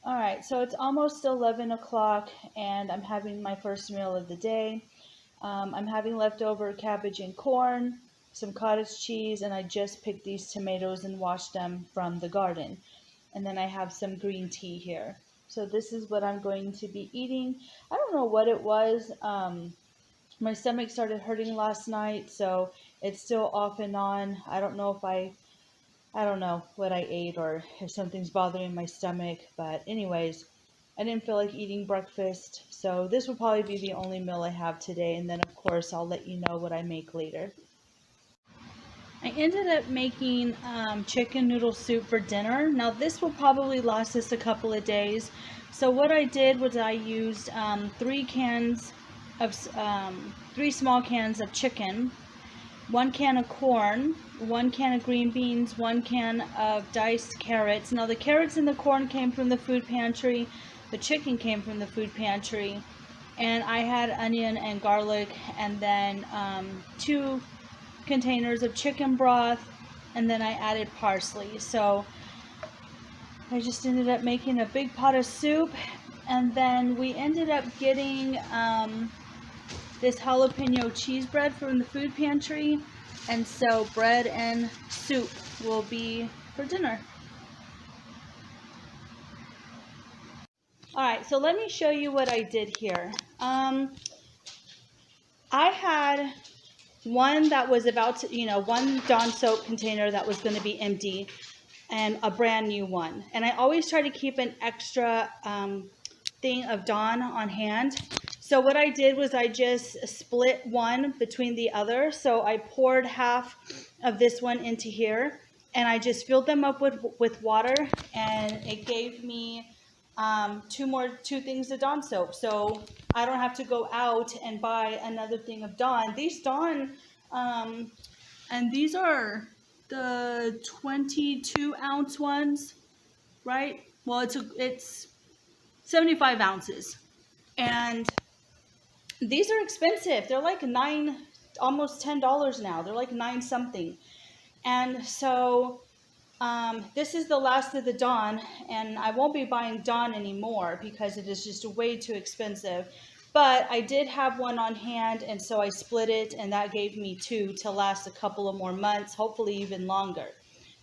All right, so it's almost 11 o'clock and I'm having my first meal of the day. I'm having leftover cabbage and corn, some cottage cheese, and I just picked these tomatoes and washed them from the garden. And then I have some green tea here. So this is what I'm going to be eating. I don't know what it was. My stomach started hurting last night, so it's still off and on. I don't know what I ate or if something's bothering my stomach. But anyways, I didn't feel like eating breakfast. So this will probably be the only meal I have today. And then of course I'll let you know what I make later. I ended up making chicken noodle soup for dinner. Now this will probably last us a couple of days. So what I did was I used three small cans of chicken, 1 can of corn, 1 can of green beans, 1 can of diced carrots. Now the carrots and the corn came from the food pantry, the chicken came from the food pantry, and I had onion and garlic, and then 2 containers of chicken broth, and then I added parsley. So I just ended up making a big pot of soup, and then we ended up getting this jalapeno cheese bread from the food pantry, and so bread and soup will be for dinner. All right, so let me show you what I did here. I had one that was about to, one Dawn soap container that was going to be empty, and a brand new one. And I always try to keep an extra thing of Dawn on hand. So what I did was I just split one between the other. So I poured half of this one into here, and I just filled them up with water, and it gave me two things of Dawn soap. So I don't have to go out and buy another thing of Dawn. These Dawn, and these are the 22-ounce ones, right? Well, it's 75 ounces, and these are expensive. They're like almost $10 now. They're like 9 something, and so this is the last of the Dawn, and I won't be buying Dawn anymore because it is just way too expensive. But I did have one on hand, and so I split it, and that gave me 2 to last a couple of more months, hopefully even longer.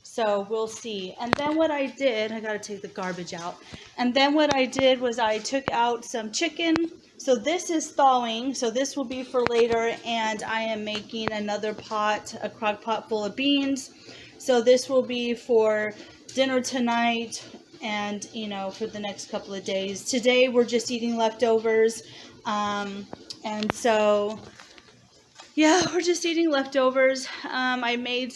So we'll see. And then what I did, I got to take the garbage out. And then what I did was I took out some chicken. So this is thawing. So this will be for later. And I am making another pot, a crock pot full of beans. So this will be for dinner tonight and, for the next couple of days. Today we're just eating leftovers. And so yeah, we're just eating leftovers. I made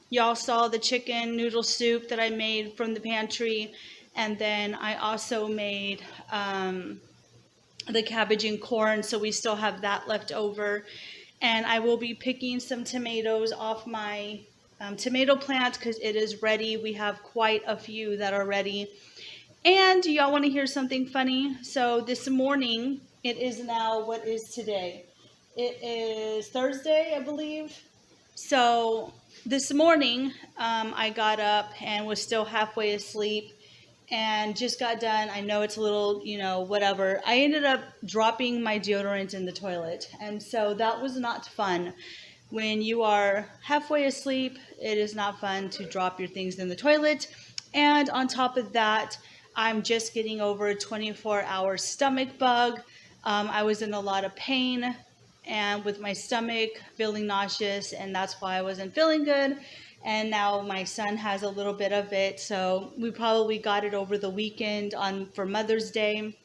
y'all saw the chicken noodle soup that I made from the pantry. And then I also made the cabbage and corn, so we still have that left over. And I will be picking some tomatoes off my tomato plant because it is ready. We have quite a few that are ready. And y'all want to hear something funny? So this morning, it is now, what is today? It is Thursday, I believe. So this morning, I got up and was still halfway asleep and just got done. I know it's a little, whatever. I ended up dropping my deodorant in the toilet. And so that was not fun. When you are halfway asleep, it is not fun to drop your things in the toilet. And on top of that, I'm just getting over a 24-hour stomach bug. I was in a lot of pain and with my stomach feeling nauseous, and that's why I wasn't feeling good. And now my son has a little bit of it, so we probably got it over the weekend for Mother's Day,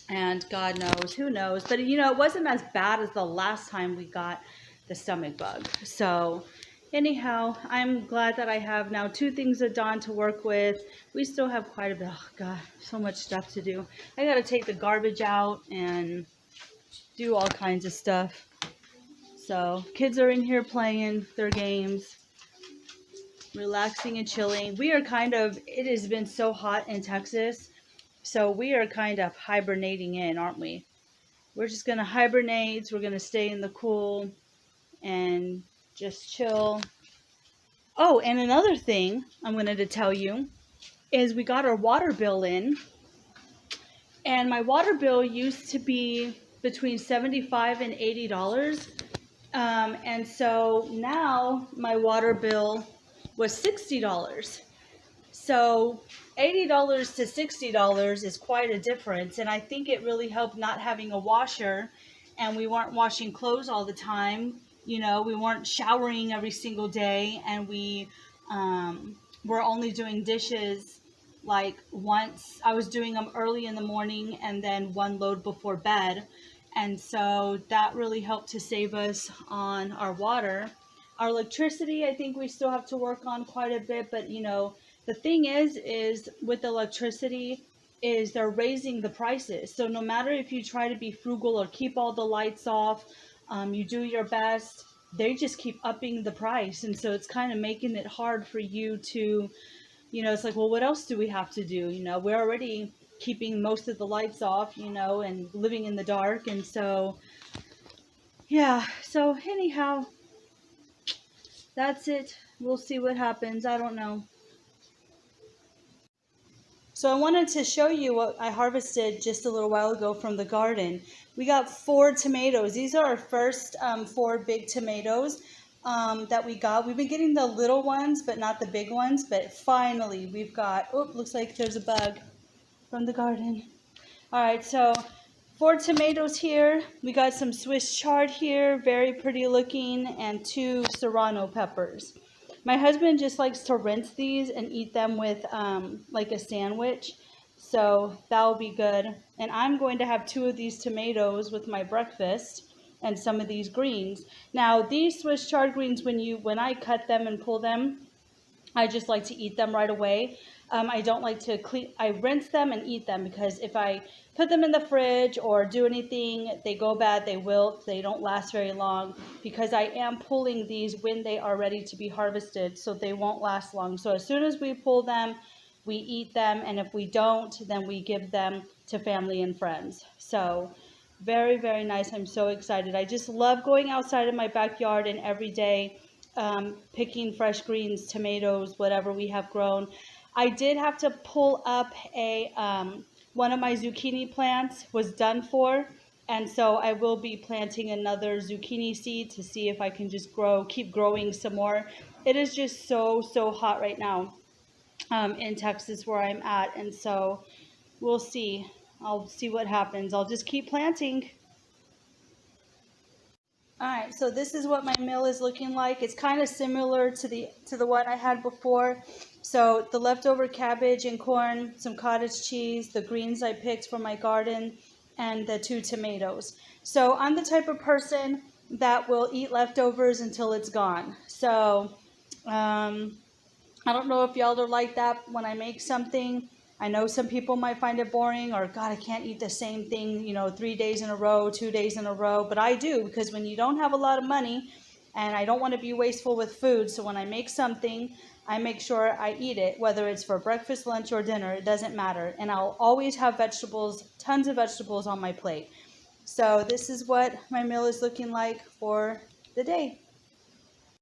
and God knows, who knows. But it wasn't as bad as the last time we got the stomach bug. So anyhow, I'm glad that I have now 2 things of Dawn to work with. We still have quite a bit. Oh God, so much stuff to do. I gotta take the garbage out and do all kinds of stuff. So kids are in here playing their games, relaxing and chilling. It has been so hot in Texas, so we are kind of hibernating in, aren't we? We're just going to hibernate. We're going to stay in the cool and just chill. Oh, and another thing I wanted to tell you is we got our water bill in, And my water bill used to be between $75 and $80. And so now my water bill was $60. So $80 to $60 is quite a difference. And I think it really helped not having a washer, and we weren't washing clothes all the time. You know, we weren't showering every single day, and we were only doing dishes like once. I was doing them early in the morning and then one load before bed. And so that really helped to save us on our water. Our electricity, I think we still have to work on quite a bit, but you know, the thing is with electricity is they're raising the prices. So no matter if you try to be frugal or keep all the lights off, you do your best, they just keep upping the price. And so it's kind of making it hard for you to, you know, it's like, well, what else do we have to do? You know, we're already keeping most of the lights off, you know, and living in the dark. And so, yeah. So anyhow, that's it. We'll see what happens. I don't know. So I wanted to show you what I harvested just a little while ago from the garden. We got 4 tomatoes. These are our first 4 big tomatoes that we got. We've been getting the little ones, but not the big ones. But finally, we've got, oh, looks like there's a bug from the garden. All right, so 4 tomatoes here. We got some Swiss chard here, very pretty looking, and 2 serrano peppers. My husband just likes to rinse these and eat them with like a sandwich, so that'll be good. And I'm going to have 2 of these tomatoes with my breakfast and some of these greens. Now these Swiss chard greens, when I cut them and pull them, I just like to eat them right away. I don't like to clean. I rinse them and eat them, because if I put them in the fridge or do anything, they go bad, they wilt, they don't last very long, because I am pulling these when they are ready to be harvested, so they won't last long. So as soon as we pull them, we eat them, and if we don't, then we give them to family and friends. So very, very nice. I'm so excited. I just love going outside in my backyard and every day picking fresh greens, tomatoes, whatever we have grown. I did have to pull up a one of my zucchini plants was done for, and so I will be planting another zucchini seed to see if I can just keep growing some more. It is just so hot right now in Texas where I'm at, and so we'll see. I'll see what happens. I'll just keep planting. All right, so this is what my meal is looking like. It's kind of similar to the one I had before. So the leftover cabbage and corn, some cottage cheese, the greens I picked from my garden, and the 2 tomatoes. So I'm the type of person that will eat leftovers until it's gone. So I don't know if y'all are like that when I make something. I know some people might find it boring, or God, I can't eat the same thing, you know, 3 days in a row, 2 days in a row. But I do, because when you don't have a lot of money, and I don't want to be wasteful with food, so when I make something, I make sure I eat it, whether it's for breakfast, lunch, or dinner, it doesn't matter. And I'll always have vegetables, tons of vegetables on my plate. So this is what my meal is looking like for the day.